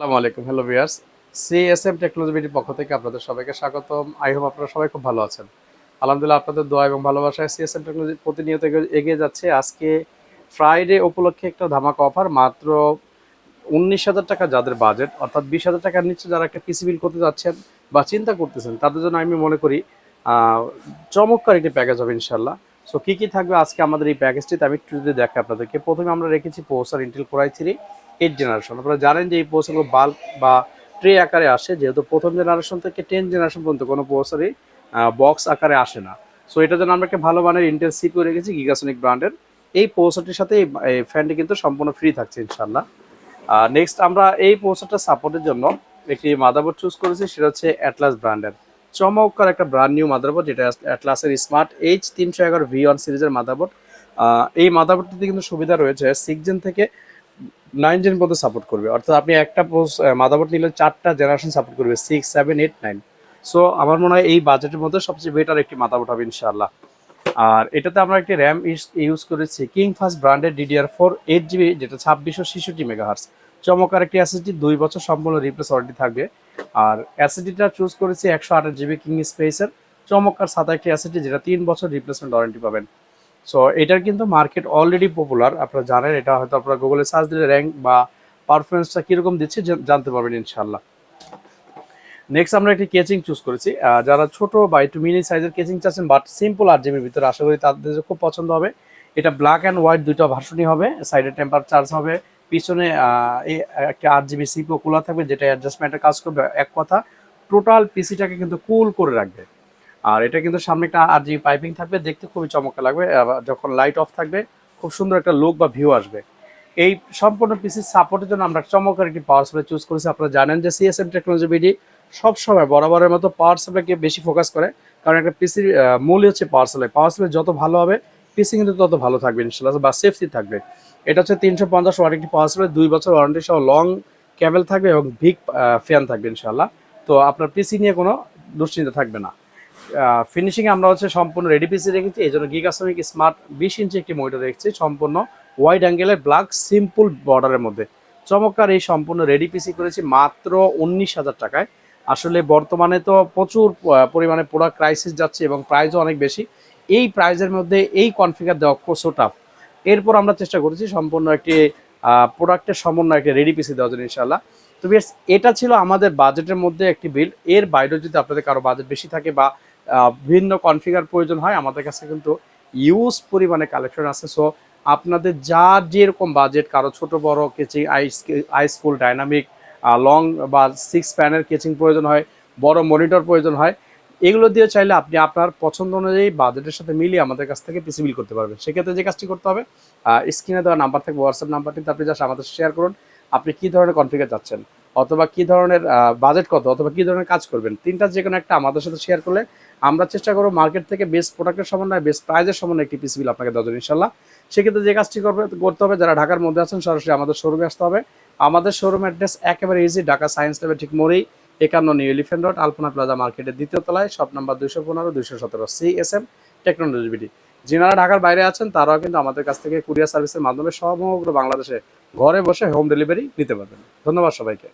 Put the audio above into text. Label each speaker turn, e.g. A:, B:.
A: আসসালামু আলাইকুম, hello viewers. CSM technology বিডির পক্ষ থেকে আপনাদের সবাইকে স্বাগতম। আই হোপ আপনারা সবাই খুব ভালো আছেন। আলহামদুলিল্লাহ, আপনাদের দোয়া এবং ভালোবাসায় সিএসএম টেকনোলজি প্রতিনিয়ত এগিয়ে যাচ্ছে। আজকে ফ্রাইডে উপলক্ষে একটা ধামাকা অফার, মাত্র 19,000 টাকা যাদের বাজেট, অর্থাৎ 20,000 টাকার নিচে যারা একটা পিসি বিল করতে যাচ্ছেন বা চিন্তা করতেছেন, তাদের জন্য আমি মনে করি চমৎকার একটি প্যাকেজ হবে ইনশাল্লাহ। সো কী কী থাকবে আজকে আমাদের এই প্যাকেজটিতে আমি একটু যদি দেখে আপনাদেরকে। প্রথমে আমরা রেখেছি processor Intel core i3 8 generation. আপনারা জানেন যে এই প্রসেসরগুলো বাল্ক বা ট্রে আকারে আসে, যেহেতু প্রথম জেনারেশন থেকে 10 জেনারেশন পর্যন্ত কোনো প্রসেসরই বক্স আকারে আসে না। সো এটার জন্য আমরা একটা ভালো মানের ইন্টেল সিপিইউ রেখেছি গিগাসনিক ব্র্যান্ডের। এই প্রসেসরটির সাথে এই ফ্যানটি কিন্তু সম্পূর্ণ ফ্রি থাকছে ইনশাল্লাহ। নেক্সট আমরা এই প্রসেসরটা সাপোর্টের জন্য একটি মাদারবোর্ড চুজ করেছি, সেটা হচ্ছে অ্যাটলাস ব্র্যান্ডের চমৎকার একটা ব্র্যান্ড নিউ মাদারবোর্ড, যেটা অ্যাটলাসের স্মার্ট H311 V1 সিরিজের মাদারবোর্ড। এই মাদারবোর্ডটিতে কিন্তু সুবিধা রয়েছে 6 জেন থেকে 9 জেন পর্যন্ত সাপোর্ট করবে, অর্থাৎ আপনি একটা মাদারবোর্ড নিলে 4টা জেনারেশন সাপোর্ট করবে, 6, 7, 8, 9। সো আমার মনে হয় এই বাজেটের মধ্যে সবচেয়ে বেটার একটি মাদারবোর্ড হবে ইনশাআল্লাহ। আর এটাতে আমরা একটি র্যাম ইউজ করেছি কিং ফাস্ট ব্র্যান্ডের DDR4 8 GB, যেটা 2666 মেগাহার্স। চমৎকার একটি এসএসডি, 2 বছর সম্পূর্ণ রিপ্লেস ওয়ারেন্টি থাকবে। আর এসএসডিটা চুজ করেছি 128 GB কিং স্পেসের চমৎকার সাদা একটি এসএসডি, যেটা 3 বছর রিপ্লেসমেন্ট ওয়ারেন্টি পাবেন। সো এটার কিন্তু মার্কেট অলরেডি পপুলার, আপনারা জানেন। এটা হয়তো আপনারা গুগলে সার্চ দিলে র্যাঙ্ক বা পারফরমেন্সটা কীরকম দিচ্ছে জানতে পারবেন ইনশাল্লাহ। নেক্সট আমরা একটি কেচিং চুজ করেছি, যারা ছোট বা একটু মিনি সাইজের কেচিং চাচ্ছেন বাট সিম্পল 8 GB ভিতরে, আশা করি তাদের খুব পছন্দ হবে। এটা ব্ল্যাক অ্যান্ড হোয়াইট দুটো ভার্সনই হবে, সাইডে টেম্পার চার্জ হবে, পিছনে একটা 8 GB সিপিইউ কুলার থাকবে, যেটা অ্যাডজাস্টমেন্টের কাজ করবে। এক কথা, টোটাল পিসিটাকে কিন্তু কুল করে রাখবে। আর এটা কিন্তু সামনে একটা 8 GB পাইপিং থাকবে, দেখতে খুবই চমৎকার লাগবে। যখন লাইট অফ থাকবে খুব সুন্দর একটা লুক বা ভিউ আসবে। এই সম্পূর্ণ পিসি সাপোর্টের জন্য আমরা চমৎকার একটি পাওয়ার সাপ্লাই চুজ করেছি। আপনারা জানেন যে সিএসএম টেকনোলজি বিডি সবসময় বরাবরের মতো পাওয়ার সাপ্লাইকে বেশি ফোকাস করে, কারণ একটা পিসির মূলই হচ্ছে পাওয়ার সাপ্লাই। পাওয়ার সাপ্লাই যত ভালো হবে, পিসি কিন্তু তত ভালো থাকবে ইনশাল্লাহ, বা সেফটি থাকবে। এটা হচ্ছে 350 ওয়াট একটি পাওয়ার সাপ্লাই, 2 বছর ওয়ারেন্টি সহ লং কেবল থাকবে এবং বিগ ফ্যান থাকবে ইনশাল্লাহ। তো আপনার পিসি নিয়ে কোনো দুশ্চিন্তা থাকবে না। ফিনিশিংয়ে আমরা হচ্ছে সম্পূর্ণ রেডি পিসি রেখেছি, এই জন্য গিগাসনিক স্মার্ট 20 ইঞ্চি একটি মনিটর রেখেছি, সম্পূর্ণ ওয়াইড অ্যাঙ্গেলের ব্ল্যাক সিম্পল বর্ডারের মধ্যে। চমৎকার এই সম্পূর্ণ রেডি পিসি করেছি মাত্র 19,000 টাকায়। আসলে বর্তমানে তো প্রচুর পরিমাণে প্রোডাক্ট ক্রাইসিস যাচ্ছে এবং প্রাইসও অনেক বেশি। এই প্রাইসের মধ্যে এই কনফিগার দেওয়া সো টাফ। এরপর আমরা চেষ্টা করেছি সম্পূর্ণ একটি প্রোডাক্টের সমন্বয় একটি রেডি পিসি দেওয়ার জন্য ইনশাল্লাহ। তো বেশ, এটা ছিল আমাদের বাজেটের মধ্যে একটি বিল। এর বাইরেও যদি আপনাদের কারো বাজেট বেশি থাকে বা ভিন্ন কনফিগার প্রয়োজন হয়, আমাদের কাছে কিন্তু ইউজ পরিমাণে কালেকশন আছে। সো আপনাদের যার যেরকম বাজেট, কারো ছোট বড় কেচিং, আই স্কুল ডাইনামিক লং বা 6 প্যানের কেচিং প্রয়োজন হয়, বড় মনিটর প্রয়োজন হয়, এগুলো দিয়ে চাইলে আপনি আপনার পছন্দ অনুযায়ী বাজেটের সাথে মিলিয়ে আমাদের কাছ থেকে পিসি বিল করতে পারবেন। সেক্ষেত্রে যে কাজটি করতে হবে, স্ক্রিনে দেওয়া নাম্বার থাকবে, হোয়াটসঅ্যাপ নাম্বারটিতে আপনি জাস্ট আমাদের শেয়ার করুন আপনি কী ধরনের কনফিগার চাচ্ছেন, অথবা কী ধরনের বাজেট কত, অথবা কী ধরনের কাজ করবেন। তিনটা যে কোনো একটা আমাদের সাথে শেয়ার করলে আমরা চেষ্টা করবো মার্কেট থেকে বেস্ট প্রোডাক্টের সমন্বয়, বেস্ট প্রাইজের সমন্বয় একটি পিসি বিল আপনাকে দেওয়া যাবে ইনশাল্লাহ। সেক্ষেত্রে যে কাজটি করতে হবে, যারা ঢাকার মধ্যে আছেন সরাসরি আমাদের শোরুমে আসতে হবে। আমাদের শোরুম অ্যাড্রেস একেবারে ইজি, ঢাকা সায়েন্স ল্যাবের ঠিক মোড়েই, 51 new elephant road, Alpana plaza মার্কেটের 2য় তলায়, shop number 215-217, CSM technology BD. যিনারা ঢাকার বাইরে আছেন তারাও কিন্তু আমাদের কাছ থেকে কুরিয়ার সার্ভিসের মাধ্যমে সমগ্র বাংলাদেশে ঘরে বসে হোম ডেলিভারি নিতে পারবেন। ধন্যবাদ সবাইকে।